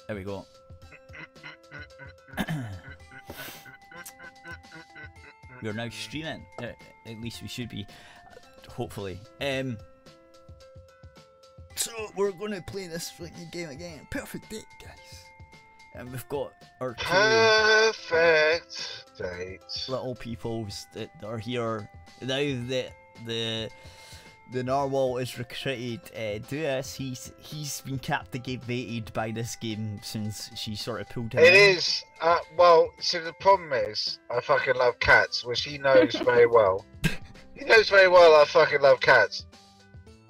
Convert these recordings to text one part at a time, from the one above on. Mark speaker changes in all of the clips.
Speaker 1: There we go. We're now streaming. At least we should be, hopefully. So we're gonna play this freaking game again. Perfect Date, guys. And we've got our two
Speaker 2: Perfect Date
Speaker 1: little peoples that are here now that the narwhal is recruited. Duas, he's been captivated by this game since she sort of pulled him
Speaker 2: It
Speaker 1: in.
Speaker 2: is, well, see the problem is, I fucking love cats, which he knows very well. He knows very well I fucking love cats.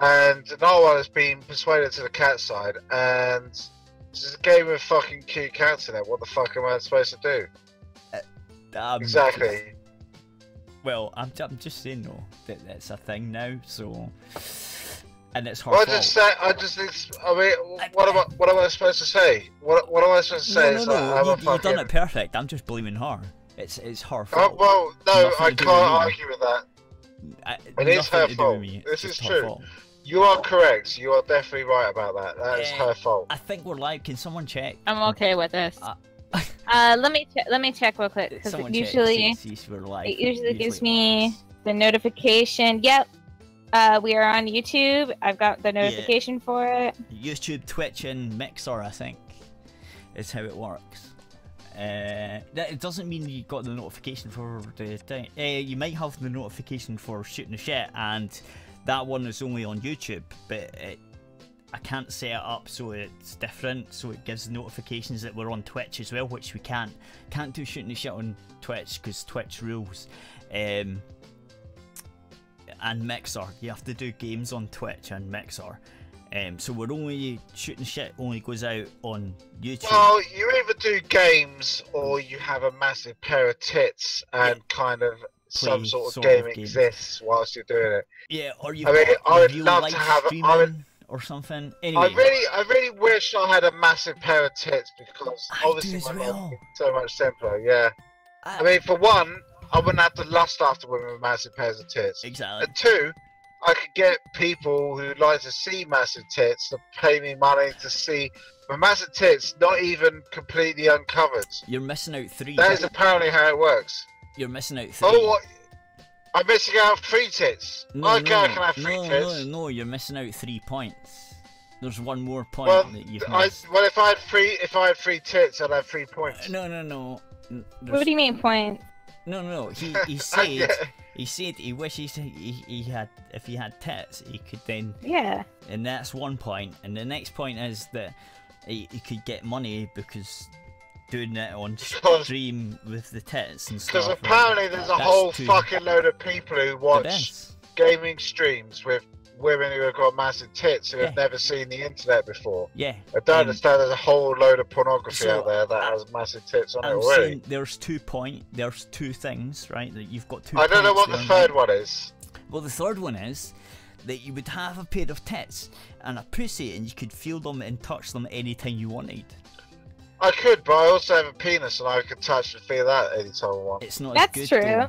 Speaker 2: And no one has been persuaded to the cat side, and it's a game of fucking cute cats in it. What the fuck am I supposed to do? Exactly.
Speaker 1: Well, I'm just saying though that that's a thing now, so and it's her
Speaker 2: Well,
Speaker 1: fault.
Speaker 2: I mean, what am I supposed to say? What am I supposed to say?
Speaker 1: No, you've done it perfect. I'm just blaming her. It's her fault.
Speaker 2: Oh, well, no,
Speaker 1: Nothing
Speaker 2: I
Speaker 1: to do
Speaker 2: can't
Speaker 1: with me.
Speaker 2: argue with that. It is
Speaker 1: Nothing
Speaker 2: her
Speaker 1: to do
Speaker 2: fault.
Speaker 1: with me.
Speaker 2: This
Speaker 1: It's
Speaker 2: is
Speaker 1: her
Speaker 2: true.
Speaker 1: fault.
Speaker 2: You are correct. You are definitely right about that. That is her fault.
Speaker 1: I think we're live. Can someone check?
Speaker 3: I'm okay with this. Let me check real quick because
Speaker 1: Someone
Speaker 3: it
Speaker 1: check,
Speaker 3: usually
Speaker 1: see if we're live.
Speaker 3: it usually gives me the notification. Yep. We are on YouTube. I've got the notification for it.
Speaker 1: YouTube, Twitch, and Mixer, I think, is how it works. It doesn't mean you got the notification for the thing. You might have the notification for shooting the shit, and that one is only on YouTube, but I can't set it up so it's different, so it gives notifications that we're on Twitch as well, which we can't do shooting the shit on Twitch because Twitch rules. And Mixer, you have to do games on Twitch and Mixer. So we're only shooting shit only goes out on YouTube.
Speaker 2: Well, you either do games or you have a massive pair of tits and kind of some sort of game exists whilst you're doing it.
Speaker 1: Yeah, or you.
Speaker 2: I mean, I would love to have
Speaker 1: or something. Anyway,
Speaker 2: I really wish I had a massive pair of tits because obviously my life would be so much simpler. Yeah. I mean, for one, I wouldn't have to lust after women with massive pairs of tits.
Speaker 1: Exactly.
Speaker 2: And two, I could get people who like to see massive tits to pay me money to see my massive tits, not even completely uncovered.
Speaker 1: You're missing out 3.
Speaker 2: That is apparently how it works.
Speaker 1: You're missing out 3.
Speaker 2: Oh, what? I'm missing out 3 tits. Okay, I can have 3 tits.
Speaker 1: No, you're missing out 3 points. There's one more point that you've missed.
Speaker 2: Well, if I had 3 tits, I'd have 3 points.
Speaker 1: No.
Speaker 3: What do you mean point?
Speaker 1: No. He said he said he wishes he had, if he had tits, he could then.
Speaker 3: Yeah.
Speaker 1: And that's 1 point. And the next point is that he could get money because doing it on stream with the tits and stuff.
Speaker 2: Because apparently there's a whole fucking load of people who watch gaming streams with women who have got massive tits who have never seen the internet before.
Speaker 1: Yeah.
Speaker 2: I don't understand. There's a whole load of pornography out there that has massive tits on it already.
Speaker 1: There's 2 things, right? That you've got 2.
Speaker 2: I don't know what the third one is.
Speaker 1: Well, the third one is that you would have a pair of tits and a pussy, and you could feel them and touch them anytime you wanted.
Speaker 2: I could, but I also have a penis, and I could touch and feel that anytime I want.
Speaker 1: It's not.
Speaker 3: That's
Speaker 1: as good,
Speaker 3: true.
Speaker 1: though.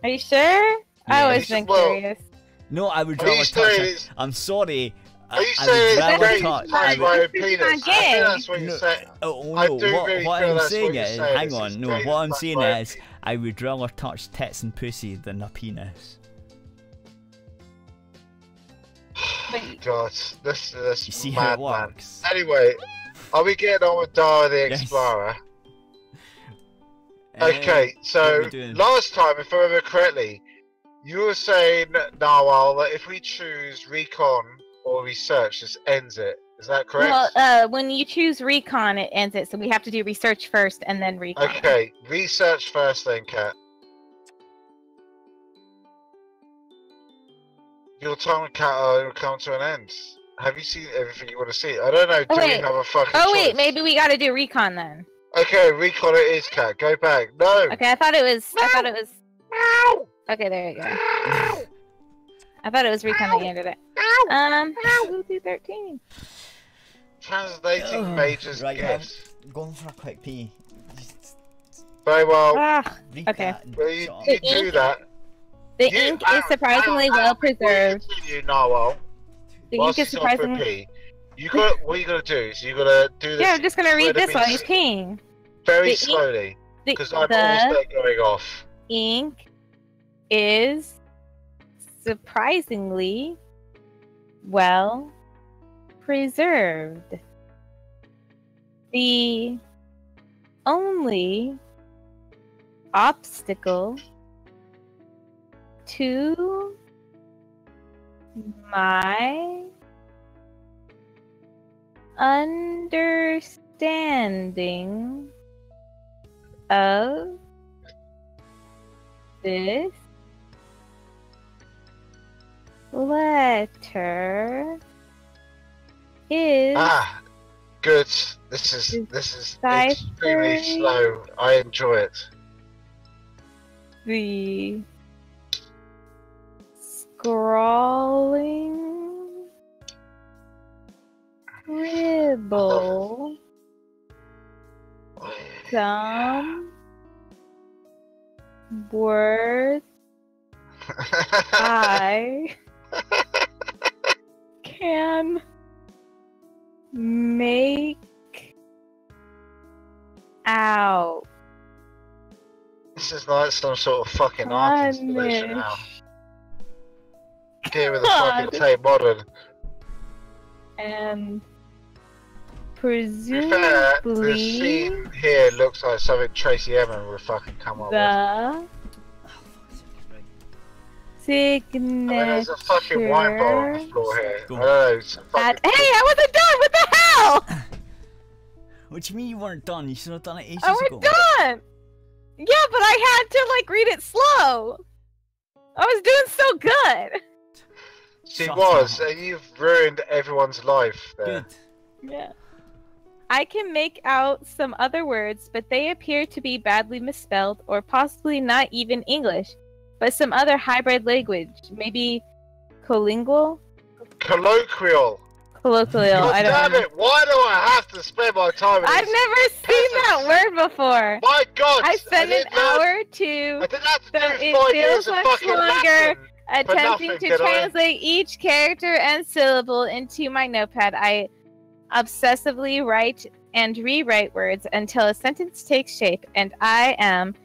Speaker 3: Are you sure? I always been curious.
Speaker 1: No, I would rather touch it. I'm sorry.
Speaker 2: Are you saying it's touch my own penis? I think that's what you're saying.
Speaker 1: Oh
Speaker 2: I
Speaker 1: no,
Speaker 2: do really
Speaker 1: what
Speaker 2: feel
Speaker 1: I'm
Speaker 2: that's
Speaker 1: saying
Speaker 2: what you're
Speaker 1: is,
Speaker 2: saying.
Speaker 1: hang on, no, what I'm saying is, I would rather touch tits and pussy than a penis.
Speaker 2: God, this
Speaker 1: You see
Speaker 2: mad,
Speaker 1: how it works.
Speaker 2: Man. Anyway, are we getting on with Dara the Explorer? Okay, so last time, if I remember correctly, you were saying, Narwhal, that if we choose Recon or Research, this ends it. Is that correct?
Speaker 3: Well, when you choose Recon, it ends it, so we have to do Research first and then Recon.
Speaker 2: Okay, Research first then, Kat. Your time with Kat will come to an end. Have you seen everything you want to see? I don't know, do we have a fucking choice?
Speaker 3: Wait, maybe we gotta do Recon then.
Speaker 2: Okay, Recon it is, Kat. Go back. No!
Speaker 3: Okay, I thought it was...
Speaker 2: No!
Speaker 3: Okay, there you go.
Speaker 2: No!
Speaker 3: I thought it was Recon that ended it. We'll do 13.
Speaker 2: Translating Major's gifts.
Speaker 1: I'm going for a quick pee.
Speaker 2: Very well.
Speaker 3: Okay.
Speaker 2: Well, you do that.
Speaker 3: The ink is surprisingly well preserved.
Speaker 2: Continue, Narwhal.
Speaker 3: The ink is surprisingly...
Speaker 2: You got what you gotta do is you gotta do this.
Speaker 3: Yeah, I'm just gonna read
Speaker 2: where
Speaker 3: this
Speaker 2: the
Speaker 3: while he's peeing.
Speaker 2: very
Speaker 3: The
Speaker 2: slowly,
Speaker 3: The,
Speaker 2: because I'm
Speaker 3: the
Speaker 2: also going off.
Speaker 3: ink is surprisingly well preserved. The only obstacle to my understanding of this letter is
Speaker 2: Good. This is extremely slow. I enjoy it.
Speaker 3: the scrawling scribble some words I can make out.
Speaker 2: This is like some sort of fucking art installation now. Here with the fucking Tate Modern.
Speaker 3: And
Speaker 2: To be fair, the
Speaker 3: presumably
Speaker 2: scene here looks like something Tracy Emin would fucking come up with.
Speaker 3: the signature.
Speaker 2: There's a fucking wine bar on the floor here. I don't know, it's a fucking...
Speaker 3: Hey, I wasn't done! What the hell?
Speaker 1: What do you mean you weren't done? You should have done it ages
Speaker 3: I
Speaker 1: ago.
Speaker 3: was done! Yeah, but I had to, like, read it slow. I was doing so good.
Speaker 2: She
Speaker 1: Shut
Speaker 2: was,
Speaker 1: up.
Speaker 2: and you've ruined everyone's life there.
Speaker 1: Good.
Speaker 3: Yeah. I can make out some other words, but they appear to be badly misspelled or possibly not even English, but some other hybrid language, maybe colingual?
Speaker 2: Colloquial.
Speaker 3: Colloquial,
Speaker 2: God
Speaker 3: I don't
Speaker 2: damn
Speaker 3: know.
Speaker 2: it, why do I have to spend my time in
Speaker 3: I've
Speaker 2: this?
Speaker 3: never seen that word before.
Speaker 2: My God!
Speaker 3: I spent an
Speaker 2: didn't learn-
Speaker 3: hour
Speaker 2: I
Speaker 3: to
Speaker 2: didn't have to
Speaker 3: so
Speaker 2: do
Speaker 3: it
Speaker 2: 5 years
Speaker 3: feels
Speaker 2: of
Speaker 3: much
Speaker 2: fucking
Speaker 3: longer.
Speaker 2: Latin.
Speaker 3: attempting
Speaker 2: nothing,
Speaker 3: to
Speaker 2: did I?
Speaker 3: translate each character and syllable into my notepad. I obsessively write and rewrite words until a sentence takes shape, and I am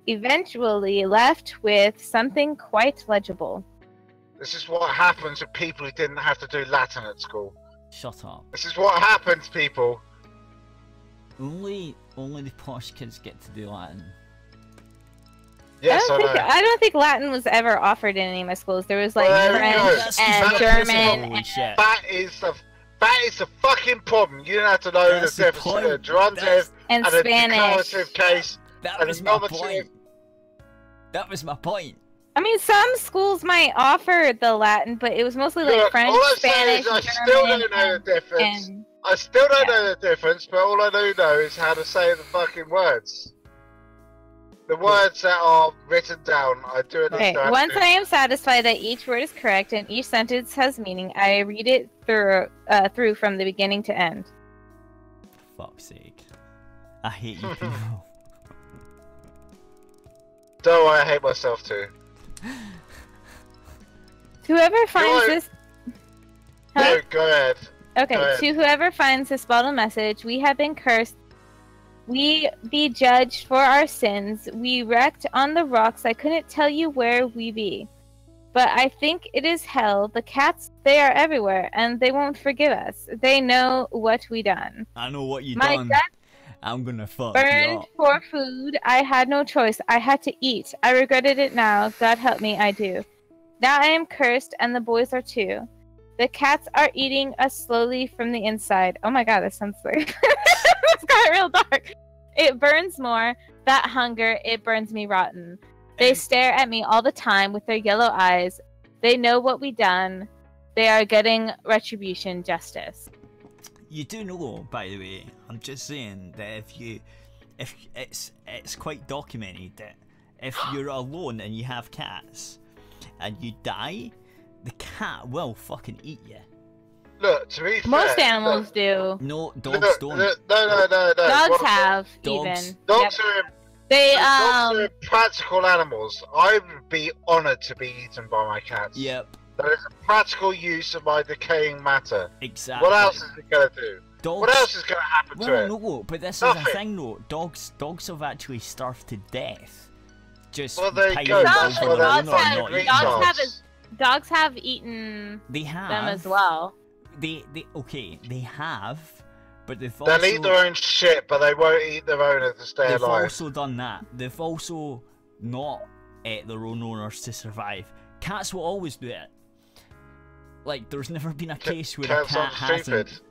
Speaker 3: eventually left with something quite legible.
Speaker 2: This is what happens to people who didn't have to do Latin at school.
Speaker 1: Shut up.
Speaker 2: This is what happens, people.
Speaker 1: Only the posh kids get to do Latin.
Speaker 2: Yes, I know.
Speaker 3: I don't think Latin was ever offered in any of my schools. There was like
Speaker 2: Well, there you go.
Speaker 3: French
Speaker 1: That's 'cause
Speaker 3: and
Speaker 1: you're
Speaker 3: German.
Speaker 1: Holy shit.
Speaker 2: That is the fucking problem. You don't have to know
Speaker 1: That's
Speaker 2: the
Speaker 1: the
Speaker 2: difference between a
Speaker 1: point.
Speaker 2: gerundive
Speaker 3: and
Speaker 2: and
Speaker 3: Spanish.
Speaker 2: a declarative case.
Speaker 1: That
Speaker 2: And
Speaker 1: was
Speaker 2: a
Speaker 1: my
Speaker 2: nominative-
Speaker 1: point. That was my point.
Speaker 3: I mean, some schools might offer the Latin, but it was mostly like
Speaker 2: Look,
Speaker 3: French,
Speaker 2: all I'm saying
Speaker 3: Spanish,
Speaker 2: is I
Speaker 3: German,
Speaker 2: still don't know the difference.
Speaker 3: and
Speaker 2: I still don't know the difference, but all I do know is how to say the fucking words. The words that are written down, I do it.
Speaker 3: okay. Once I am satisfied that each word is correct and each sentence has meaning, I read it through from the beginning to end.
Speaker 1: For fuck's sake. I hate you people.
Speaker 2: Don't worry, I hate myself too.
Speaker 3: Whoever finds
Speaker 2: Go
Speaker 3: this. Huh?
Speaker 2: No, go ahead.
Speaker 3: Okay,
Speaker 2: Go ahead.
Speaker 3: to whoever finds this bottle message, we have been cursed. We be judged for our sins. We wrecked on the rocks. I couldn't tell you where we be. But I think it is hell. The cats, they are everywhere, and they won't forgive us. They know what we done.
Speaker 1: I know what you
Speaker 3: My
Speaker 1: done.
Speaker 3: gut
Speaker 1: I'm gonna fuck you
Speaker 3: burned
Speaker 1: up.
Speaker 3: for food. I had no choice. I had to eat. I regretted it now. God help me, I do. Now I am cursed, and the boys are too. The cats are eating us slowly from the inside. Oh my god, that sounds like... It's got real dark. It burns more. That hunger, it burns me rotten. They stare at me all the time with their yellow eyes. They know what we done. They are getting retribution, justice.
Speaker 1: You do know, by the way, I'm just saying that if it's quite documented that if you're alone and you have cats and you die, the cat will fucking eat you.
Speaker 2: Look, to be fair,
Speaker 3: Most animals do.
Speaker 1: No, dogs don't.
Speaker 2: No.
Speaker 3: Dogs have,
Speaker 1: Dogs.
Speaker 3: even.
Speaker 2: Dogs
Speaker 3: Yep.
Speaker 2: are
Speaker 3: They,
Speaker 2: dogs are practical animals. I would be honoured to be eaten by my cats.
Speaker 1: Yep.
Speaker 2: That is a practical use of my decaying matter.
Speaker 1: Exactly.
Speaker 2: What else is it gonna do?
Speaker 1: Dogs,
Speaker 2: What else is gonna happen to it?
Speaker 1: No, but this is
Speaker 2: Nothing.
Speaker 1: the thing though. Dogs have actually starved to death. Just
Speaker 2: Well, there you
Speaker 1: piling
Speaker 2: go.
Speaker 1: over
Speaker 2: That's
Speaker 1: the
Speaker 2: why they're
Speaker 1: owner
Speaker 2: fucking
Speaker 1: not eating
Speaker 2: retards.
Speaker 1: them.
Speaker 3: Dogs have eaten
Speaker 1: They have
Speaker 3: them as well.
Speaker 1: They have, but they've
Speaker 2: They'll
Speaker 1: also
Speaker 2: eat their own shit, but they won't eat their owner to stay
Speaker 1: they've
Speaker 2: alive.
Speaker 1: also done that. They've also not ate their own owners to survive. Cats will always do it. Like, there's never been a case where a
Speaker 2: Cats
Speaker 1: cat
Speaker 2: aren't
Speaker 1: hasn't,
Speaker 2: stupid.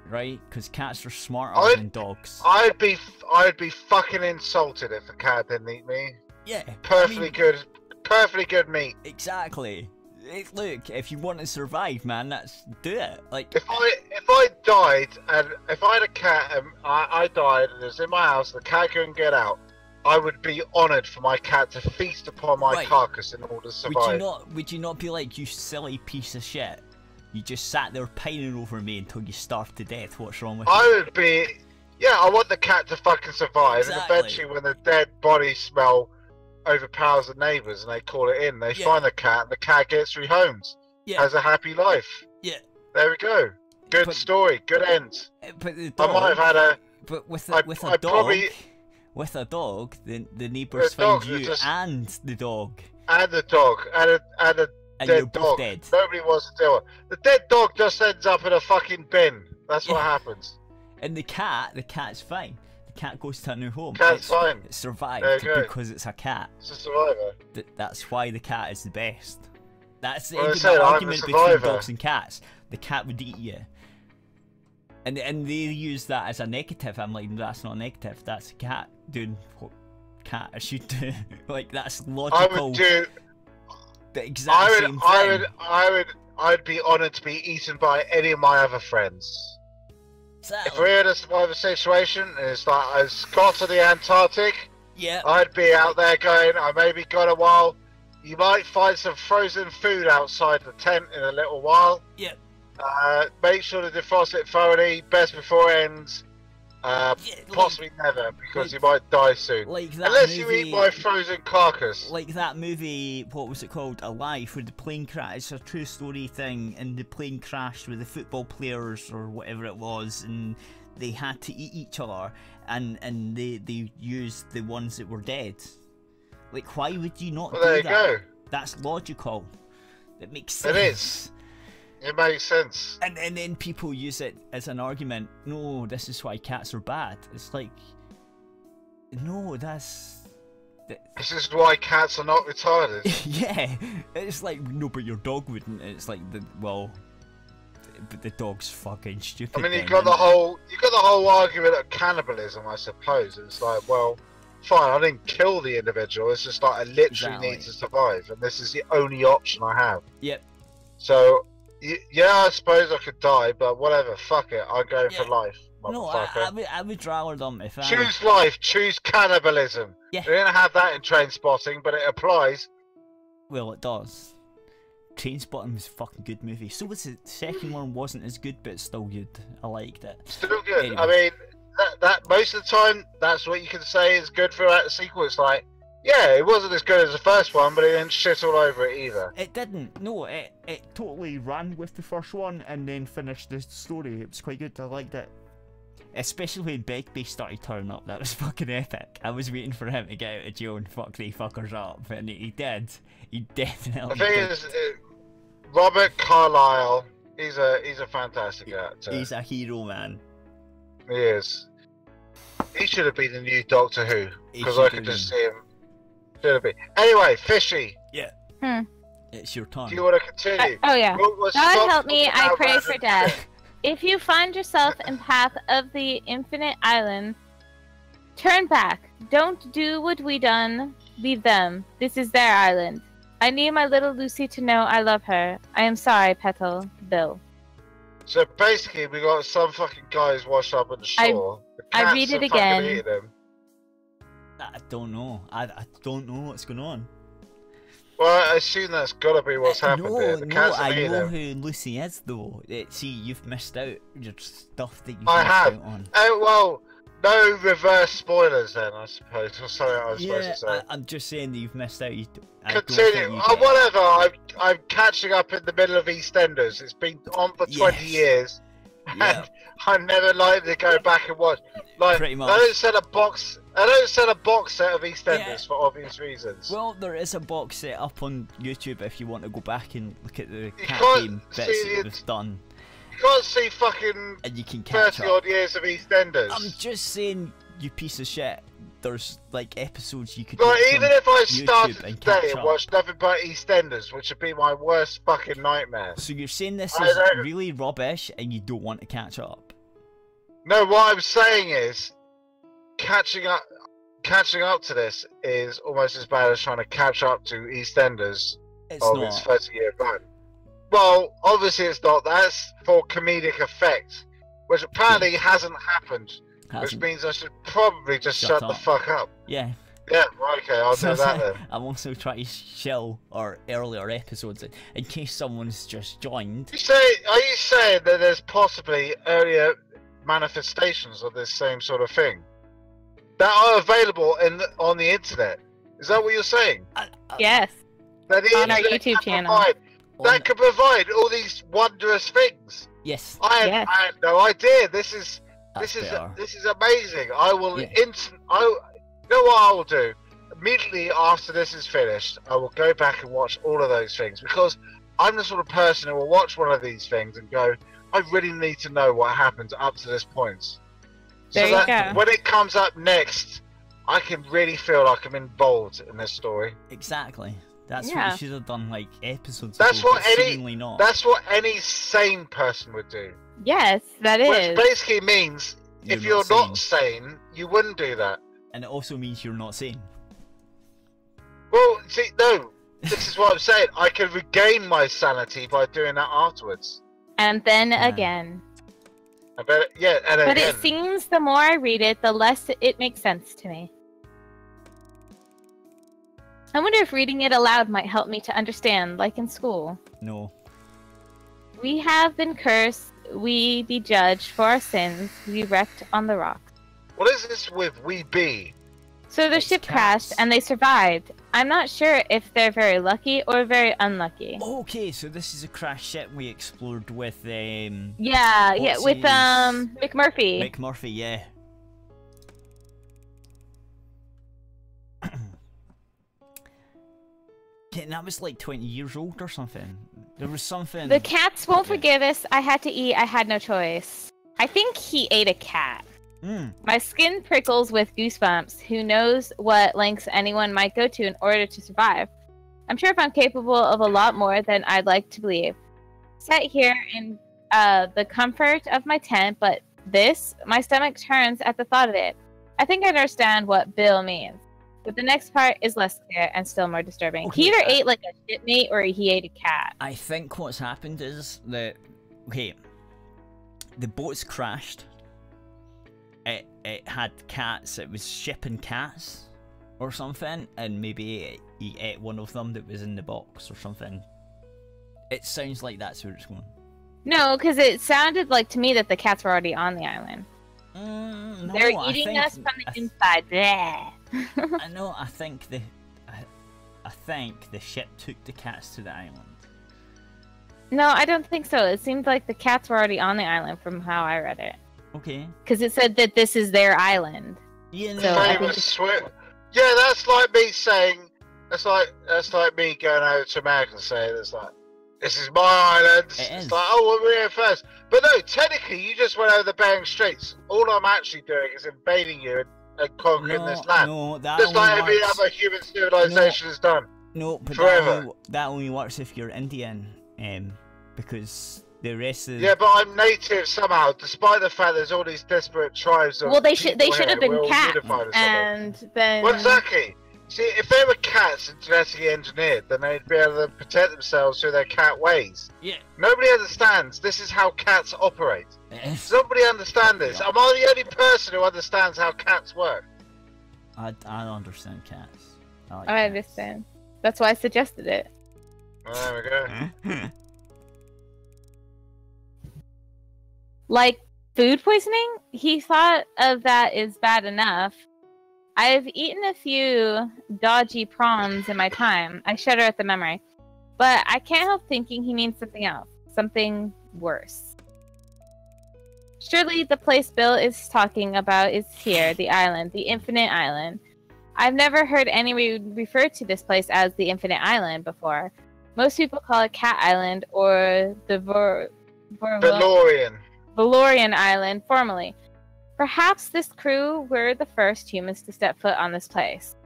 Speaker 1: right? Because cats are smarter than dogs.
Speaker 2: I'd be fucking insulted if a cat didn't eat me.
Speaker 1: Yeah,
Speaker 2: Perfectly good meat.
Speaker 1: Exactly. Look, if you want to survive, man, do it. Like,
Speaker 2: If I died and if I had a cat and I died and it was in my house, the cat couldn't get out, I would be honoured for my cat to feast upon my
Speaker 1: Right.
Speaker 2: carcass in order to survive.
Speaker 1: would you not be like, you silly piece of shit? You just sat there pining over me until you starved to death. What's wrong with you?
Speaker 2: I would be, yeah, I want the cat to fucking survive,
Speaker 1: Exactly.
Speaker 2: and eventually when the dead body smell overpowers the neighbours and they call it in, they
Speaker 1: Yeah.
Speaker 2: find the cat and the cat gets rehomed,
Speaker 1: Yeah.
Speaker 2: has a happy life.
Speaker 1: Yeah.
Speaker 2: There we go. Good
Speaker 1: But-
Speaker 2: story, good end.
Speaker 1: But the
Speaker 2: I
Speaker 1: dog,
Speaker 2: might have had a,
Speaker 1: but with
Speaker 2: I-
Speaker 1: a
Speaker 2: I
Speaker 1: dog,
Speaker 2: probably-
Speaker 1: with a dog, the neighbours
Speaker 2: The dog
Speaker 1: find you
Speaker 2: just-
Speaker 1: and the dog,
Speaker 2: and the dog, and a
Speaker 1: and
Speaker 2: dead
Speaker 1: you're both
Speaker 2: dog.
Speaker 1: dead.
Speaker 2: Nobody wants to deal with it. The dead dog just ends up in a fucking bin. That's what
Speaker 1: Yeah.
Speaker 2: happens.
Speaker 1: And the cat's fine. The cat goes to a new home.
Speaker 2: Cat's fine.
Speaker 1: It survived
Speaker 2: There you go.
Speaker 1: because it's a cat.
Speaker 2: It's a survivor.
Speaker 1: That's why the cat is the best. That's
Speaker 2: Well, I
Speaker 1: the
Speaker 2: said, I'm a
Speaker 1: argument between
Speaker 2: survivor.
Speaker 1: dogs and cats. The cat would eat you. And they use that as a negative. I'm like, that's not negative. That's a cat doing what cat should do. Like, that's
Speaker 2: I
Speaker 1: logical.
Speaker 2: would do.
Speaker 1: The exact same thing.
Speaker 2: I'd be honoured to be eaten by any of my other friends. If we're in a survivor situation and it's like I've got to the Antarctic,
Speaker 1: Yeah.
Speaker 2: I'd be out there going, I maybe got a while. You might find some frozen food outside the tent in a little while.
Speaker 1: Yeah.
Speaker 2: Make sure to defrost it thoroughly, best before it ends. Possibly never, because you might die soon.
Speaker 1: Like that
Speaker 2: Unless
Speaker 1: movie,
Speaker 2: you eat my frozen carcass.
Speaker 1: like that movie, what was it called? Alive, where the plane crashed. It's a true story thing, and the plane crashed with the football players or whatever it was, and they had to eat each other, and they used the ones that were dead. Like, why would you not
Speaker 2: Well,
Speaker 1: do
Speaker 2: there you
Speaker 1: that?
Speaker 2: go.
Speaker 1: That's logical. It makes
Speaker 2: It
Speaker 1: sense.
Speaker 2: is. It makes sense.
Speaker 1: And then people use it as an argument. No, this is why cats are bad. It's like, no, that's.
Speaker 2: This is why cats are not retarded.
Speaker 1: Yeah, it's like, no, but your dog wouldn't. It's like, but the dog's fucking stupid.
Speaker 2: I mean,
Speaker 1: then,
Speaker 2: you got the
Speaker 1: isn't
Speaker 2: whole argument of cannibalism, I suppose. It's like, well, fine, I didn't kill the individual. It's just like I literally
Speaker 1: Exactly.
Speaker 2: need to survive, and this is the only option I have.
Speaker 1: Yep.
Speaker 2: So, yeah, I suppose I could die, but whatever. Fuck it. I'm going for
Speaker 1: Yeah.
Speaker 2: life,
Speaker 1: it? No,
Speaker 2: motherfucker.
Speaker 1: I would rather them if I.
Speaker 2: Choose life. Choose cannibalism.
Speaker 1: Yeah.
Speaker 2: They didn't have that in Train Spotting, but it applies.
Speaker 1: Well, it does. Trainspotting was a fucking good movie. So was the second one wasn't as good, but it's still good. I liked it.
Speaker 2: Still good.
Speaker 1: Anyway.
Speaker 2: I mean, that most of the time, that's what you can say is good for a sequel. It's like, yeah, it wasn't as good as the first one, but it didn't shit all over it either.
Speaker 1: It didn't. No, it totally ran with the first one and then finished the story. It was quite good. I liked it. Especially when Begbie started turning up. That was fucking epic. I was waiting for him to get out of jail and fuck the fuckers up, and he did. He definitely
Speaker 2: The thing
Speaker 1: did.
Speaker 2: is, Robert Carlyle, he's a fantastic actor.
Speaker 1: He's a hero, man.
Speaker 2: He is. He should have been the new Doctor Who,
Speaker 1: He
Speaker 2: because
Speaker 1: should
Speaker 2: I could
Speaker 1: have
Speaker 2: just see him. Should have been. Anyway, Fishy,
Speaker 1: It's your turn.
Speaker 2: do you want to continue?
Speaker 3: Oh yeah.
Speaker 2: We'll
Speaker 3: God
Speaker 2: stop
Speaker 3: help me,
Speaker 2: talking
Speaker 3: I
Speaker 2: about
Speaker 3: pray
Speaker 2: random
Speaker 3: for death.
Speaker 2: shit.
Speaker 3: If you find yourself in path of the infinite island, turn back. Don't do what we done. Leave them. This is their island. I need my little Lucy to know I love her. I am sorry, Petal. Bill.
Speaker 2: So basically, we got some fucking guys washed up on the shore. The
Speaker 3: I
Speaker 2: cats
Speaker 3: read it
Speaker 2: have fucking
Speaker 3: again.
Speaker 2: eaten them.
Speaker 1: I don't know. I don't know what's going on.
Speaker 2: Well, I assume that's gotta be what's happened here. The cats have
Speaker 1: I
Speaker 2: eaten
Speaker 1: know
Speaker 2: them.
Speaker 1: who Lucy is though. See, you've missed out your stuff that you
Speaker 2: I
Speaker 1: missed
Speaker 2: have.
Speaker 1: out on.
Speaker 2: Oh well, no reverse spoilers then, I suppose, or something I was supposed to say.
Speaker 1: I'm just saying that you've missed out.
Speaker 2: Continue. Oh, whatever. I'm catching up in the middle of EastEnders. It's been on for 20 years.
Speaker 1: Yeah.
Speaker 2: And I'm never likely to go back and watch. Like,
Speaker 1: Pretty much.
Speaker 2: I don't sell a box set of EastEnders for obvious reasons.
Speaker 1: Well, there is a box set up on YouTube if you want to go back and look at the cat
Speaker 2: can't
Speaker 1: game
Speaker 2: see
Speaker 1: bits that
Speaker 2: it.
Speaker 1: was done.
Speaker 2: You can't see fucking
Speaker 1: And you can catch
Speaker 2: 30
Speaker 1: up.
Speaker 2: odd years of EastEnders.
Speaker 1: I'm just saying, you piece of shit. There's like episodes you could.
Speaker 2: Like,
Speaker 1: watch
Speaker 2: even
Speaker 1: on
Speaker 2: if I
Speaker 1: YouTube
Speaker 2: started
Speaker 1: and
Speaker 2: today
Speaker 1: catch
Speaker 2: and
Speaker 1: up.
Speaker 2: watched nothing but EastEnders, which would be my worst fucking nightmare.
Speaker 1: So you're saying this
Speaker 2: I
Speaker 1: is
Speaker 2: don't-
Speaker 1: really rubbish and you don't want to catch up?
Speaker 2: No, what I'm saying is, catching up to this is almost as bad as trying to catch up to EastEnders
Speaker 1: It's
Speaker 2: of
Speaker 1: not.
Speaker 2: its 30-year run. Well, obviously it's not. That's for comedic effect, which apparently hasn't happened. Which
Speaker 1: Hasn't.
Speaker 2: means I should probably just
Speaker 1: Shut
Speaker 2: shut the
Speaker 1: up.
Speaker 2: fuck up.
Speaker 1: Yeah.
Speaker 2: Yeah, okay, I'll do that then.
Speaker 1: I'm also trying to shill our earlier episodes in case someone's just joined.
Speaker 2: Are you saying that there's possibly earlier manifestations of this same sort of thing that are available on the internet? Is that what you're saying?
Speaker 3: Yes.
Speaker 2: That the
Speaker 3: On our
Speaker 2: internet
Speaker 3: YouTube
Speaker 2: can
Speaker 3: channel.
Speaker 2: provide-
Speaker 1: On-
Speaker 2: that can provide all these wondrous things.
Speaker 1: Yes.
Speaker 2: I had no idea. This is
Speaker 1: better.
Speaker 2: amazing. I will
Speaker 1: Yeah.
Speaker 2: you know what I will do? Immediately after this is finished, I will go back and watch all of those things, because I'm the sort of person who will watch one of these things and go, I really need to know what happened up to this point.
Speaker 3: There
Speaker 2: so
Speaker 3: you
Speaker 2: that
Speaker 3: go.
Speaker 2: when it comes up next, I can really feel like I'm involved in this story.
Speaker 1: Exactly. That's what
Speaker 3: Yeah.
Speaker 1: you should have done like episodes
Speaker 2: That's
Speaker 1: ago,
Speaker 2: what
Speaker 1: but
Speaker 2: any-
Speaker 1: seemingly not.
Speaker 2: That's what any sane person would do.
Speaker 3: Yes, that
Speaker 2: Which
Speaker 3: is.
Speaker 2: basically means if you're not sane, you wouldn't do that.
Speaker 1: And it also means you're not sane.
Speaker 2: Well, see, no, this is what I'm saying. I can regain my sanity by doing that afterwards.
Speaker 3: And then
Speaker 1: Yeah.
Speaker 3: again.
Speaker 2: I bet, yeah, and
Speaker 3: But
Speaker 2: again.
Speaker 3: it seems the more I read it, the less it makes sense to me. I wonder if reading it aloud might help me to understand, like in school.
Speaker 1: No.
Speaker 3: We have been cursed, we be judged for our sins, we wrecked on the rocks.
Speaker 2: What is this with we be?
Speaker 3: So their
Speaker 1: It's
Speaker 3: ship
Speaker 1: cats.
Speaker 3: crashed and they survived. I'm not sure if they're very lucky or very unlucky.
Speaker 1: Okay, so this is a crash ship we explored with
Speaker 3: Yeah,
Speaker 1: What's
Speaker 3: with
Speaker 1: his-
Speaker 3: McMurphy.
Speaker 1: Mick Murphy, yeah. Okay, and that was like 20 years old or something. There was something.
Speaker 3: The cats won't
Speaker 1: Yeah.
Speaker 3: forgive us. I had to eat. I had no choice. I think he ate a cat.
Speaker 1: Mm.
Speaker 3: My skin prickles with goosebumps. Who knows what lengths anyone might go to in order to survive? I'm sure if I'm capable of a lot more than I'd like to believe. Sat here in the comfort of my tent, but my stomach turns at the thought of it. I think I understand what Bill means. But the next part is less clear and still more disturbing.
Speaker 1: Okay,
Speaker 3: He either ate like a shipmate or he ate a cat.
Speaker 1: I think what's happened is that, okay, the boat's crashed. It had cats. It was shipping cats or something, and maybe he ate one of them that was in the box or something. It sounds like that's where it's going.
Speaker 3: No, because it sounded like to me that the cats were already on the island.
Speaker 1: No,
Speaker 3: They're
Speaker 1: I
Speaker 3: eating
Speaker 1: think-
Speaker 3: us from the inside. Bleh.
Speaker 1: I know. I think the ship took the cats to the island.
Speaker 3: No, I don't think so. It seemed like the cats were already on the island from how I read it.
Speaker 1: Okay.
Speaker 3: Because it said that this is their island.
Speaker 1: Yeah. No,
Speaker 3: So I think
Speaker 2: Famous swear. Yeah, that's like me saying. That's like me going over to America and saying it's like, this is my island.
Speaker 1: It
Speaker 2: It's
Speaker 1: is.
Speaker 2: like, oh, we're here first. But no, technically, you just went over the Bering Straits. All I'm actually doing is invading you and conquering this land.
Speaker 1: No, that
Speaker 2: Just
Speaker 1: only
Speaker 2: like every
Speaker 1: works.
Speaker 2: other human civilization has done.
Speaker 1: No, but
Speaker 2: forever.
Speaker 1: that only works if you're Indian, because the rest of
Speaker 2: Yeah, but I'm native somehow, despite the fact there's all these disparate tribes. Of
Speaker 3: Well, they should
Speaker 2: people
Speaker 3: have
Speaker 2: here,
Speaker 3: been
Speaker 2: we're all
Speaker 3: cats,
Speaker 2: unified as something.
Speaker 3: and then
Speaker 2: Well, exactly. See, if they were cats and genetically engineered, then they'd be able to protect themselves through their cat ways.
Speaker 1: yeah,
Speaker 2: Nobody understands. This is how cats operate. Does nobody understand this? Am I the only person who understands how cats work?
Speaker 1: I understand cats. Like
Speaker 3: I
Speaker 1: cats.
Speaker 3: understand. That's why I suggested it.
Speaker 2: Well, there we go.
Speaker 3: Like Food poisoning? He thought of that as bad enough. I've eaten a few dodgy prawns in my time. I shudder at the memory. But I can't help thinking he means something else. Something worse. Surely the place Bill is talking about is here, the island, the Infinite Island. I've never heard anyone refer to this place as the Infinite Island before. Most people call it Cat Island or the Valorian Island formerly. Perhaps this crew were the first humans to step foot on this place.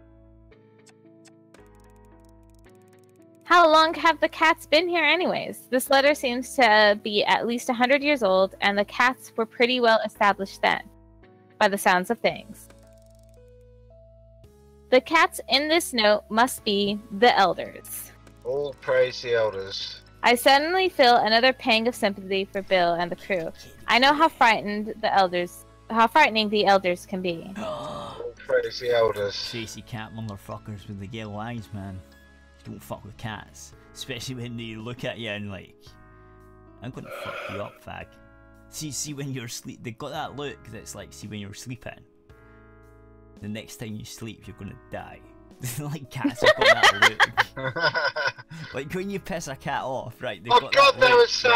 Speaker 3: How long have the cats been here anyways? This letter seems to be at least 100 years old, and the cats were pretty well established then, by the sounds of things. The cats in this note must be the elders.
Speaker 2: All praise the elders.
Speaker 3: I suddenly feel another pang of sympathy for Bill and the crew. I know how frightening the elders can be.
Speaker 2: All praise the elders.
Speaker 1: Tracy cat motherfuckers with the yellow eyes, man. You don't fuck with cats. Especially when they look at you and like, I'm gonna fuck you up, fag. See when you're asleep, they got that look that's like, see when you're sleeping. The next time you sleep, you're gonna die. Like cats have got that look. Like when you piss a cat off, right?
Speaker 2: Oh god, there was some...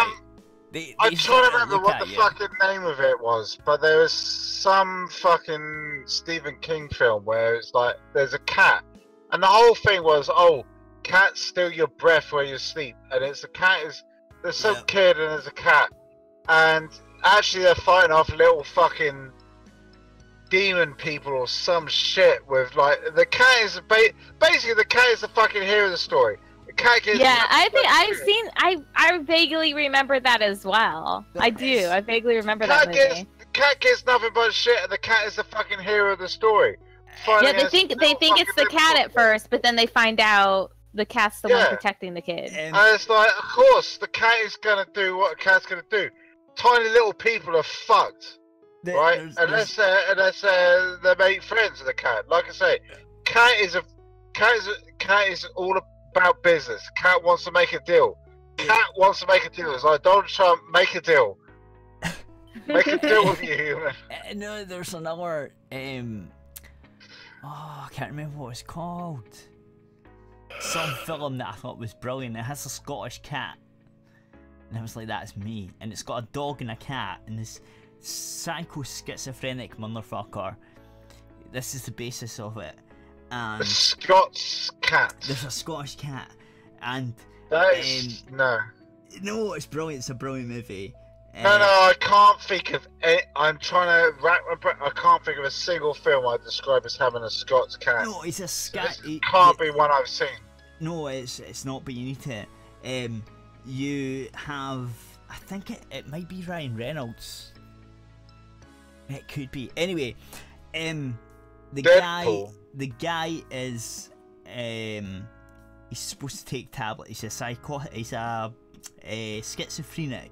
Speaker 1: Right?
Speaker 2: I'm trying to remember what the fucking name of it was, but there was some fucking Stephen King film where it's like, there's a cat, and the whole thing was, oh, cats steal your breath where you sleep, and it's a cat is, there's some kid and there's a cat, and actually they're fighting off little fucking demon people or some shit with like, the cat is, basically the cat is the fucking hero of the story.
Speaker 3: I think I vaguely remember that as well. I do. I vaguely remember that movie.
Speaker 2: The cat gets nothing but shit, and the cat is the fucking hero of the story.
Speaker 3: Yeah, they think it's the cat at first, but then they find out the cat's the one protecting the kid.
Speaker 2: And it's like, of course, the cat is gonna do what a cat's gonna do. Tiny little people are fucked, right? Unless they make friends with the cat. Like I say, cat is all about business. Cat wants to make a deal. Cat wants to make a deal. It's like Donald Trump, make a deal. Make a deal with you, human.
Speaker 1: No, there's another. I can't remember what it's called. Some film that I thought was brilliant. It has a Scottish cat, and I was like, "That's me." And it's got a dog and a cat, and this psycho schizophrenic motherfucker. This is the basis of it. And
Speaker 2: the Scots cat.
Speaker 1: There's a Scottish cat, and
Speaker 2: that is no,
Speaker 1: it's brilliant. It's a brilliant movie.
Speaker 2: No, I can't think of any, I'm trying to rack my brain. I can't think of a single film I describe as having a Scots cat.
Speaker 1: No, it's a scat.
Speaker 2: It can't be one I've seen.
Speaker 1: No, it's not, but you need to. You have, I think it might be Ryan Reynolds. It could be. Anyway, the guy is he's supposed to take tablets. He's a schizophrenic.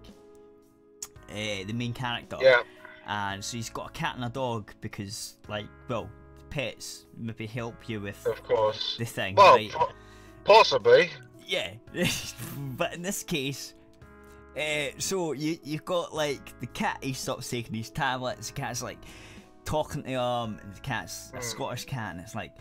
Speaker 1: The main character.
Speaker 2: Yeah.
Speaker 1: And so he's got a cat and a dog because, like, well, pets maybe help you with,
Speaker 2: of course,
Speaker 1: the thing,
Speaker 2: well,
Speaker 1: right?
Speaker 2: Possibly.
Speaker 1: Yeah. But in this case, so you've got, like, the cat, he stops taking his tablets, the cat's, like, talking to him, and the cat's a Scottish cat, and it's like,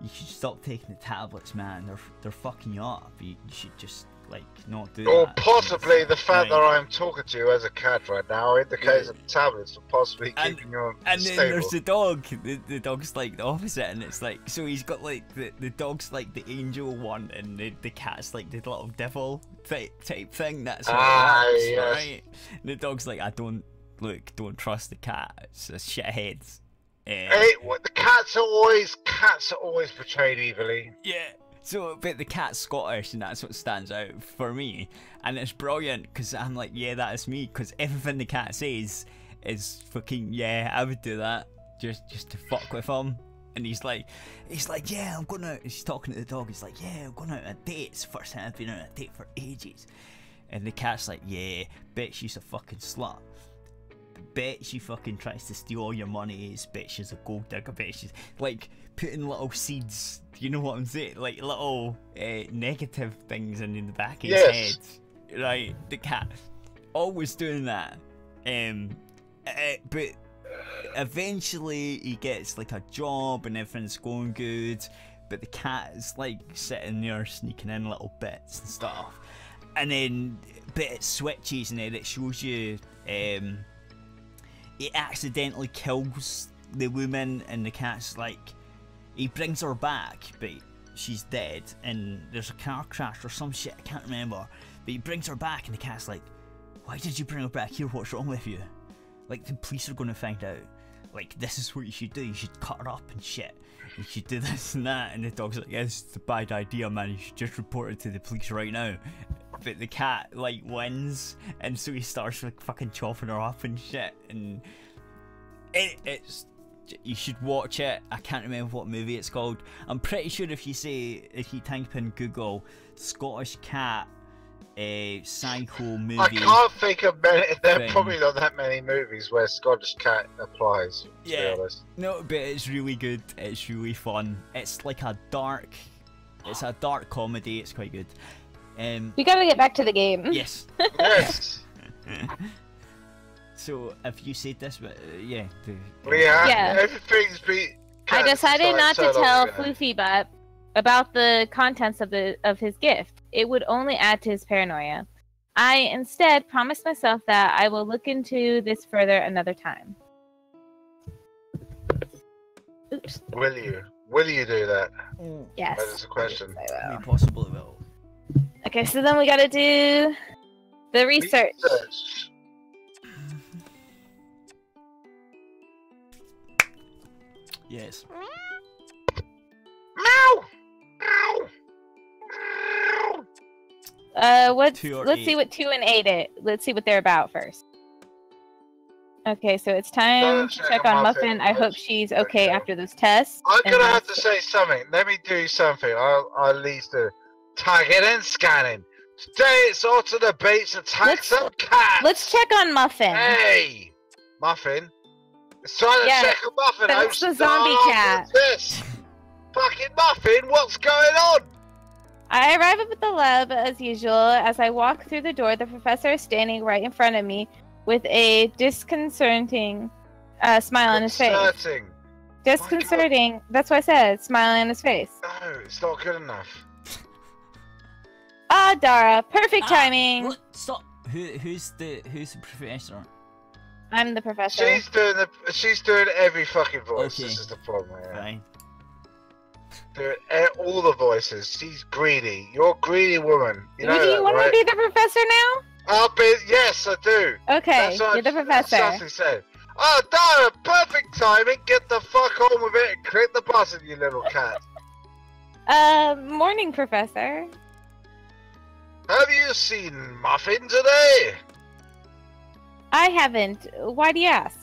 Speaker 1: you should stop taking the tablets, man, they're fucking you up, you should just, like, not do that.
Speaker 2: Or possibly the fact that I'm talking to you as a cat right now indicates that the tablets are possibly keeping you stable.
Speaker 1: And then there's the dog. The dog's like the opposite, and it's like, so he's got like the dog's like the angel one, and the cat's like the little devil type thing. That's what it works, right? And the dog's like, don't trust the cat. It's a shithead.
Speaker 2: The cats are always portrayed evilly.
Speaker 1: Yeah. So, but the cat's Scottish, and that's what stands out for me, and it's brilliant because I'm like, yeah, that is me. Because everything the cat says is fucking, yeah, I would do that just to fuck with him. And he's like, yeah, I'm going out. He's talking to the dog. He's like, yeah, I'm going out on a date. It's the first time I've been on a date for ages. And the cat's like, yeah, bet she's a fucking slut. Bet she fucking tries to steal all your money. Bet she's a gold digger. Bet she's like putting little seeds. You know what I'm saying? Like little negative things in the back of his head. Right? The cat always doing that. And But eventually he gets like a job and everything's going good, but the cat is like sitting there sneaking in little bits and stuff, and then but it switches and then it shows you it accidentally kills the woman, and the cat's like, he brings her back but she's dead and there's a car crash or some shit, I can't remember, but he brings her back and the cat's like, why did you bring her back here, what's wrong with you? Like, the police are going to find out. Like, this is what you should do. You should cut her up and shit. You should do this and that. And the dog's like, yeah, this is a bad idea, man. You should just report it to the police right now. But the cat, like, wins. And so he starts, like, fucking chopping her up and shit. And it's... You should watch it. I can't remember what movie it's called. I'm pretty sure if you type in Google Scottish cat psycho movie.
Speaker 2: I can't think of many. There are probably not that many movies where Scottish cat applies. To be honest.
Speaker 1: No, but it's really good. It's really fun. It's like a dark. It's a dark comedy. It's quite good.
Speaker 3: We gotta get back to the game.
Speaker 1: Yes.
Speaker 2: Yes.
Speaker 1: So, have you said this? But yeah.
Speaker 2: Everything's been.
Speaker 3: I decided not to tell Floofy Butt about the contents of his gift. It would only add to his paranoia. I instead promised myself that I will look into this further another time. Oops.
Speaker 2: Will you? Will you do that?
Speaker 3: Yes.
Speaker 2: That is a question.
Speaker 1: We possibly will.
Speaker 3: Okay, so then we gotta do the research.
Speaker 1: Yes.
Speaker 2: Meow! Meow!
Speaker 3: Let's see what 2 and 8 let's see what they're about first. Okay, so it's time to check on Muffin. I hope she's okay after those tests.
Speaker 2: I'm gonna have to say something. Let me do something. I'll leave the tagging and scanning. Today it's alternate beats attack some cats.
Speaker 3: Let's check on Muffin.
Speaker 2: Hey, Muffin. It's trying to check on Muffin.
Speaker 3: That's the zombie cat.
Speaker 2: This fucking Muffin. What's going on?
Speaker 3: I arrive at the lab as usual. As I walk through the door, the professor is standing right in front of me with a disconcerting smile on his face. Disconcerting. That's what I said. Smiling on his face.
Speaker 2: No, it's not good enough.
Speaker 3: Ah, Dara. Perfect timing.
Speaker 1: Stop. Who's the professor?
Speaker 3: I'm the professor.
Speaker 2: She's doing every fucking voice.
Speaker 1: Okay.
Speaker 2: This is the problem. Yeah.
Speaker 1: Fine.
Speaker 2: Doing all the voices. She's greedy. You're a greedy woman. You know
Speaker 3: do you want to be the professor now?
Speaker 2: Yes, I do.
Speaker 3: Okay, you're the professor.
Speaker 2: That's what she said. Oh, Dara, perfect timing. Get the fuck on with it and click the button, you little cat.
Speaker 3: Morning, Professor.
Speaker 2: Have you seen Muffin today?
Speaker 3: I haven't. Why do you ask?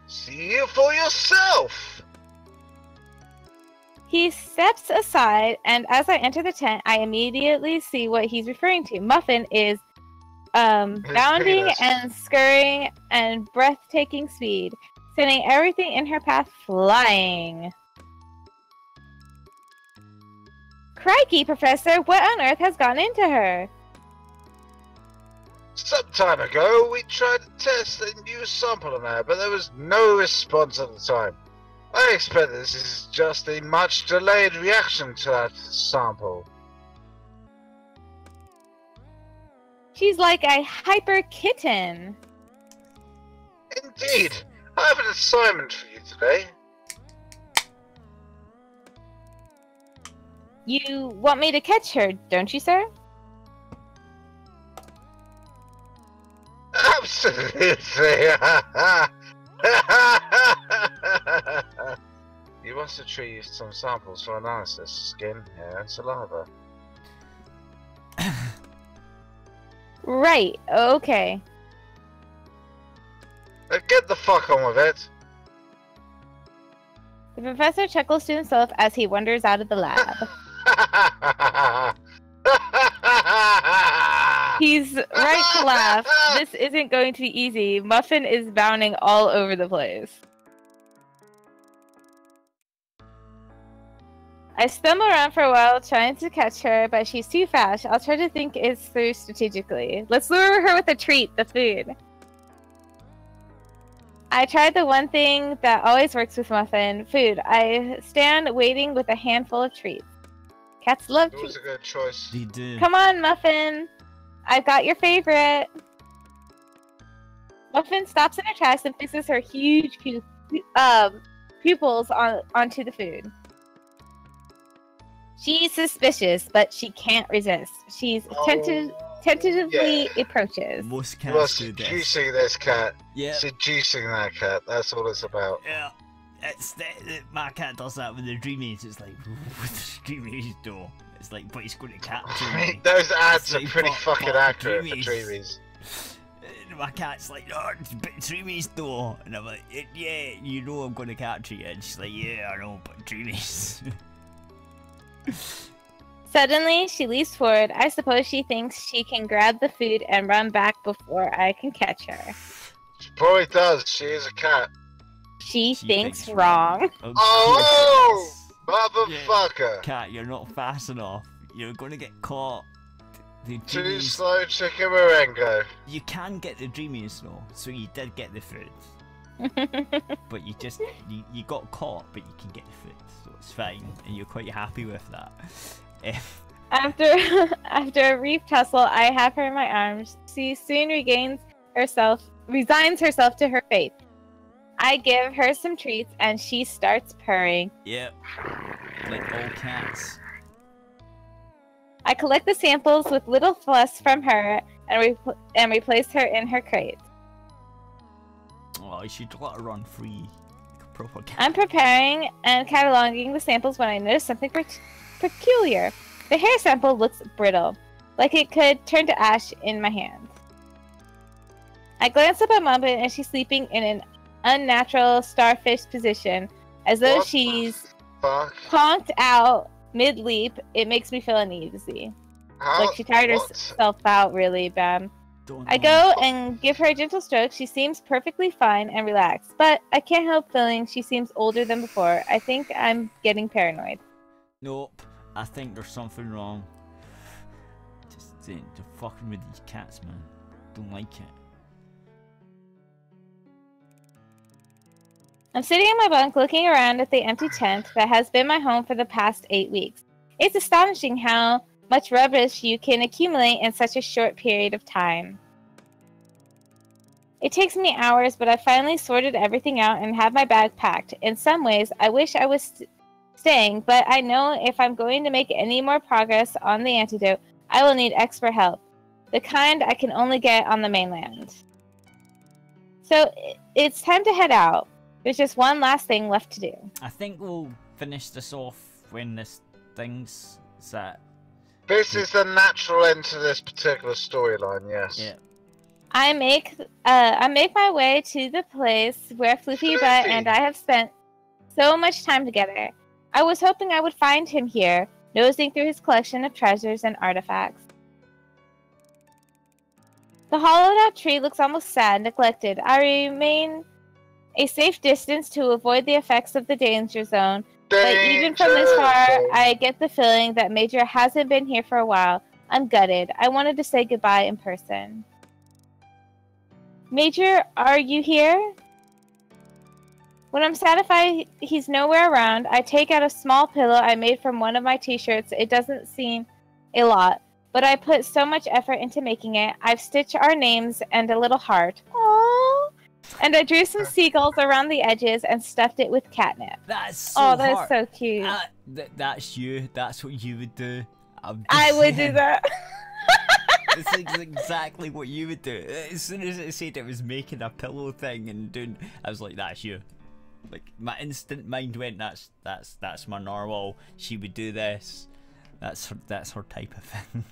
Speaker 2: See you for yourself.
Speaker 3: He steps aside, and as I enter the tent, I immediately see what he's referring to. Muffin is bounding and scurrying and breathtaking speed, sending everything in her path flying. Crikey, Professor, what on earth has gotten into her?
Speaker 2: Some time ago, we tried to test a new sample on her, but there was no response at the time. I expect this is just a much delayed reaction to that sample.
Speaker 3: She's like a hyper kitten.
Speaker 2: Indeed. I have an assignment for you today.
Speaker 3: You want me to catch her, don't you, sir?
Speaker 2: Absolutely. You must retrieve some samples for analysis. Skin, hair, and saliva.
Speaker 3: Right, okay.
Speaker 2: Now get the fuck on with it.
Speaker 3: The professor chuckles to himself as he wanders out of the lab. He's right to laugh. This isn't going to be easy. Muffin is bounding all over the place. I stumble around for a while trying to catch her, but she's too fast. I'll try to think it through strategically. Let's lure her with a treat, the food. I tried the one thing that always works with Muffin, food. I stand waiting with a handful of treats. Cats love
Speaker 2: It was
Speaker 3: treats.
Speaker 2: a good choice.
Speaker 1: They do.
Speaker 3: Come on, Muffin. I've got your favorite. Muffin stops in her tracks and fixes her huge pupils onto the food. She's suspicious, but she can't resist. She's tentatively approaches.
Speaker 1: Most
Speaker 2: You are
Speaker 1: cats do this.
Speaker 2: seducing this cat.
Speaker 1: Yeah.
Speaker 2: Seducing that cat. That's all it's about.
Speaker 1: Yeah. My cat does that with the dreamies. It's like, what the dreamies do? It's like, but he's going to capture me.
Speaker 2: Those ads
Speaker 1: It's
Speaker 2: are pretty
Speaker 1: like,
Speaker 2: fucking
Speaker 1: but
Speaker 2: accurate for
Speaker 1: dreamies.
Speaker 2: dreamies.
Speaker 1: My cat's like, oh, but dreamies though. And I'm like, yeah, you know I'm going to capture you. And she's like, yeah, I know, but dreamies.
Speaker 3: Suddenly, she leaps forward. I suppose she thinks she can grab the food and run back before I can catch her.
Speaker 2: She probably does. She is a cat.
Speaker 3: She thinks
Speaker 1: thinks
Speaker 3: wrong.
Speaker 1: Of
Speaker 2: Oh!
Speaker 1: course.
Speaker 2: Motherfucker!
Speaker 1: Cat, you're not fast enough. You're going to get caught. The
Speaker 2: Too
Speaker 1: dreamies,
Speaker 2: slow chicken merengo.
Speaker 1: you can get the dreamies though, so you did get the food. But you just, you got caught, but you can get the food, so it's fine, and you're quite happy with that.
Speaker 3: After a brief tussle, I have her in my arms. She soon resigns herself to her fate. I give her some treats, and she starts purring.
Speaker 1: Yep, like all cats.
Speaker 3: I collect the samples with little fuss from her and replace her in her crate.
Speaker 1: Oh, you should let her run free. Like a proper cat.
Speaker 3: I'm preparing and cataloging the samples when I notice something peculiar. The hair sample looks brittle, like it could turn to ash in my hand. I glance up at Muffin and she's sleeping in an unnatural starfish position, as though
Speaker 2: What
Speaker 3: she's
Speaker 2: Fuck.
Speaker 3: conked out mid-leap. It makes me feel uneasy.
Speaker 2: How?
Speaker 3: Like she tired
Speaker 2: what?
Speaker 3: herself out really bad.
Speaker 1: Don't
Speaker 3: I
Speaker 1: know.
Speaker 3: go and give her a gentle stroke. She seems perfectly fine and relaxed, but I can't help feeling she seems older than before. I think I'm getting paranoid.
Speaker 1: Nope, I think there's something wrong. Just fucking with these cats, man. Don't like it.
Speaker 3: I'm sitting in my bunk looking around at the empty tent that has been my home for the past 8 weeks. It's astonishing how much rubbish you can accumulate in such a short period of time. It takes me hours, but I finally sorted everything out and have my bag packed. In some ways, I wish I was staying, but I know if I'm going to make any more progress on the antidote, I will need expert help. The kind I can only get on the mainland. So, it's time to head out. There's just one last thing left to do.
Speaker 1: I think we'll finish this off when this thing's set.
Speaker 2: This is the natural end to this particular storyline, yes.
Speaker 1: Yeah.
Speaker 3: I make my way to the place where Floofy Butt and I have spent so much time together. I was hoping I would find him here, nosing through his collection of treasures and artifacts. The hollowed-out tree looks almost sad, neglected. I remain a safe distance to avoid the effects of the danger zone, but even from this far, I get the feeling that Major hasn't been here for a while. I'm gutted. I wanted to say goodbye in person. Major, are you here? When I'm satisfied he's nowhere around, I take out a small pillow I made from one of my t-shirts. It doesn't seem a lot, but I put so much effort into making it. I've stitched our names and a little heart. Aww. And I drew some seagulls around the edges and stuffed it with catnip.
Speaker 1: That's so
Speaker 3: Oh, that's
Speaker 1: hard.
Speaker 3: so cute.
Speaker 1: That's you. That's what you would do.
Speaker 3: I would do that.
Speaker 1: This is exactly what you would do. As soon as it said it was making a pillow thing and doing, I was like, that's you. Like my instant mind went, that's my narwhal. She would do this. That's her type of thing.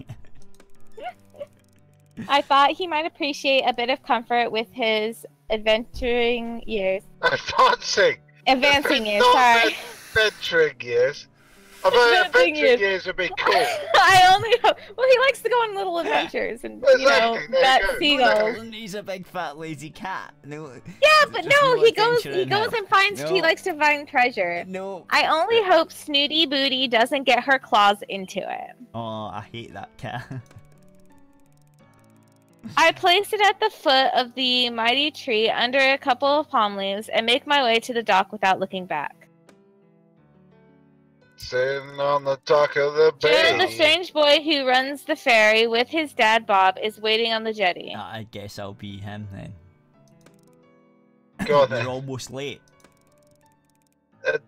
Speaker 3: I thought he might appreciate a bit of comfort with his adventuring years.
Speaker 2: Advancing
Speaker 3: years, sorry.
Speaker 2: Adventuring years. I bet
Speaker 3: Adventuring
Speaker 2: adventuring years would be cool.
Speaker 3: I only hope. Well, he likes to go on little adventures and, you know,
Speaker 2: Exactly, there
Speaker 3: that
Speaker 2: you go.
Speaker 3: seagulls.
Speaker 1: And he's a big fat lazy cat. No.
Speaker 3: Yeah, but
Speaker 1: There's
Speaker 3: no, he goes
Speaker 1: adventure in him.
Speaker 3: and finds, he
Speaker 1: No.
Speaker 3: likes to find treasure.
Speaker 1: No.
Speaker 3: I only hope Snooty Booty doesn't get her claws into it.
Speaker 1: Oh, I hate that cat.
Speaker 3: I place it at the foot of the mighty tree under a couple of palm leaves and make my way to the dock without looking back.
Speaker 2: Sitting on the dock of the bay.
Speaker 3: Joe, the strange boy who runs the ferry with his dad Bob, is waiting on the jetty.
Speaker 1: I guess I'll be him then.
Speaker 2: Go on
Speaker 1: We're
Speaker 2: then.
Speaker 1: almost late.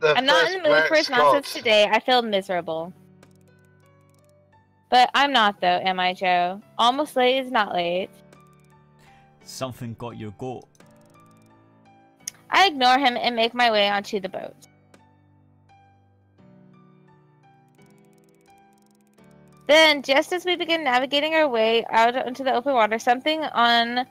Speaker 3: I'm not in the mood for his nonsense today. I feel miserable. But I'm not, though, am I, Joe? Almost late is not late.
Speaker 1: Something got your goat.
Speaker 3: I ignore him and make my way onto the boat. Then, just as we begin navigating our way out into the open water, something on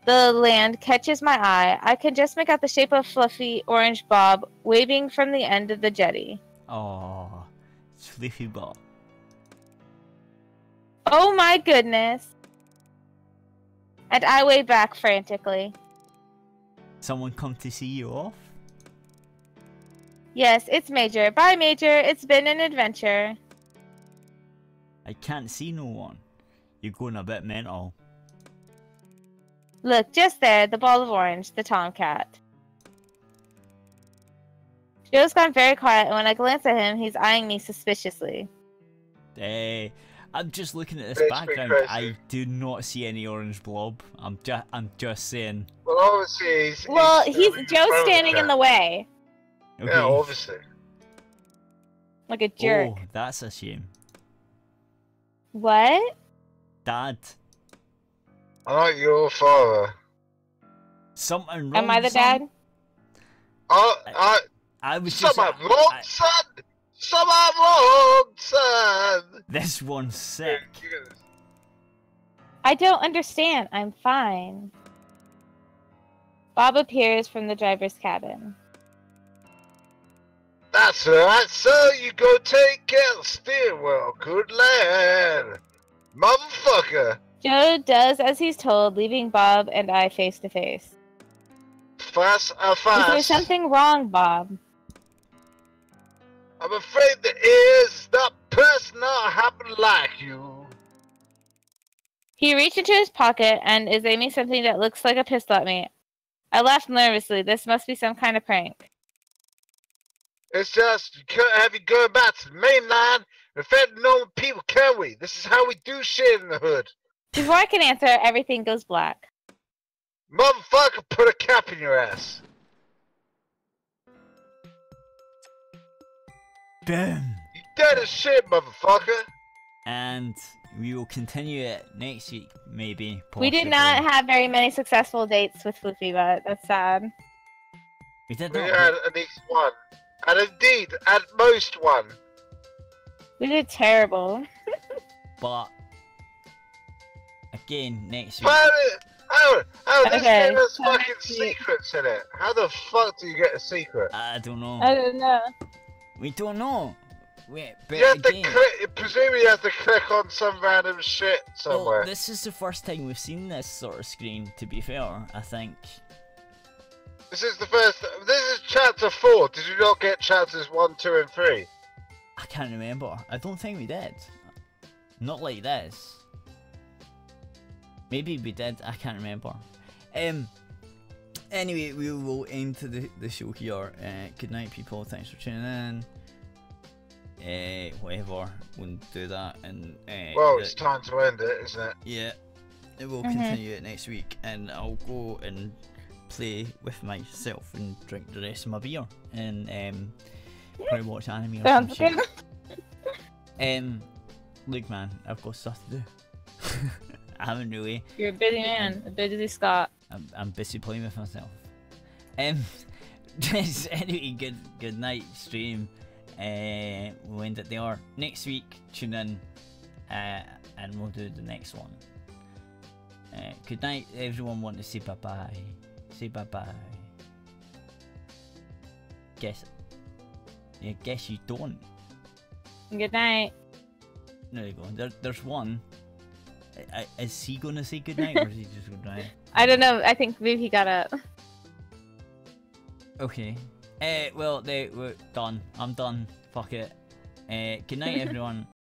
Speaker 3: the land catches my eye. I can just make out the shape of fluffy orange Bob waving from the end of the jetty.
Speaker 1: Oh, it's Fluffy Bob.
Speaker 3: Oh my goodness! And I wave back frantically.
Speaker 1: Someone come to see you off?
Speaker 3: Yes, it's Major. Bye, Major. It's been an adventure.
Speaker 1: I can't see no one. You're going a bit mental.
Speaker 3: Look, just there, the ball of orange, the tomcat. Joe's gone very quiet, and when I glance at him, he's eyeing me suspiciously.
Speaker 1: I'm just looking at this
Speaker 2: It's
Speaker 1: background.
Speaker 2: crazy.
Speaker 1: I do not see any orange blob. I'm just saying.
Speaker 2: Well, obviously
Speaker 3: He's Joe's standing in the way,
Speaker 1: Okay.
Speaker 2: Yeah, obviously.
Speaker 3: like a jerk.
Speaker 1: Oh, that's a shame.
Speaker 3: What?
Speaker 1: Dad,
Speaker 2: I'm not your father.
Speaker 1: something wrong.
Speaker 3: Am I the
Speaker 1: son?
Speaker 3: dad?
Speaker 1: I was just.
Speaker 2: Something wrong, son! Something wrong, son!
Speaker 1: This one's sick.
Speaker 3: I don't understand. I'm fine. Bob appears from the driver's cabin.
Speaker 2: That's right, so you go take care of the steering wheel, good lad. Motherfucker!
Speaker 3: Joe does as he's told, leaving Bob and I face to face.
Speaker 2: Fast,
Speaker 3: Is there
Speaker 2: fast.
Speaker 3: something wrong, Bob?
Speaker 2: I'm afraid there is. That person not happen like you.
Speaker 3: He reached into his pocket and is aiming something that looks like a pistol at me. I laughed nervously. This must be some kind of prank.
Speaker 2: It's just, you can't have you going back to the mainland and offend normal people, can we? This is how we do shit in the hood.
Speaker 3: Before I can answer, everything goes black.
Speaker 2: Motherfucker, put a cap in your ass.
Speaker 1: Boom.
Speaker 2: You dead as shit, motherfucker.
Speaker 1: And we will continue it next week, maybe.
Speaker 3: We did
Speaker 1: possibly.
Speaker 3: not have very many successful dates with Floofy, but that's sad.
Speaker 1: We did
Speaker 2: We
Speaker 1: not.
Speaker 2: had at least one. And indeed, at most one.
Speaker 3: We did terrible.
Speaker 1: But again, next week.
Speaker 2: How this
Speaker 3: Okay,
Speaker 2: game has
Speaker 3: so
Speaker 2: fucking
Speaker 3: next week-
Speaker 2: secrets in it. How the fuck do you get a secret?
Speaker 1: I don't know.
Speaker 3: I don't know.
Speaker 1: We don't know. Wait, but
Speaker 2: You have to
Speaker 1: again,
Speaker 2: click, presumably you have to click on some random shit somewhere.
Speaker 1: well, this is the first time we've seen this sort of screen. To be fair, I think.
Speaker 2: This is the first, this is chapter 4. Did you not get chapters 1, 2 and 3?
Speaker 1: I can't remember. I don't think we did. Not like this. Maybe we did. I can't remember. Anyway, we will end the show here. Good night, people. Thanks for tuning in. Whatever. We'll do that. And
Speaker 2: Well, it's time to end it, isn't it?
Speaker 1: yeah, we'll continue it next week, and I'll go and play with myself and drink the rest of my beer, and probably watch anime or some
Speaker 3: Sounds
Speaker 1: shit.
Speaker 3: good.
Speaker 1: Look, man, I've got stuff to do. I haven't really.
Speaker 3: You're a busy man, a busy Scott.
Speaker 1: I'm busy playing with myself. Anyway, good night, stream. We'll end it there. Next week, tune in, and we'll do the next one. Good night, everyone. Want to say bye bye? Say bye bye. Guess you don't.
Speaker 3: Good night.
Speaker 1: There you go. There's one. Is he gonna say good night or is he just good night?
Speaker 3: I don't know. I think maybe he got up.
Speaker 1: Okay. Well, we're done. I'm done. Fuck it. Good night, everyone.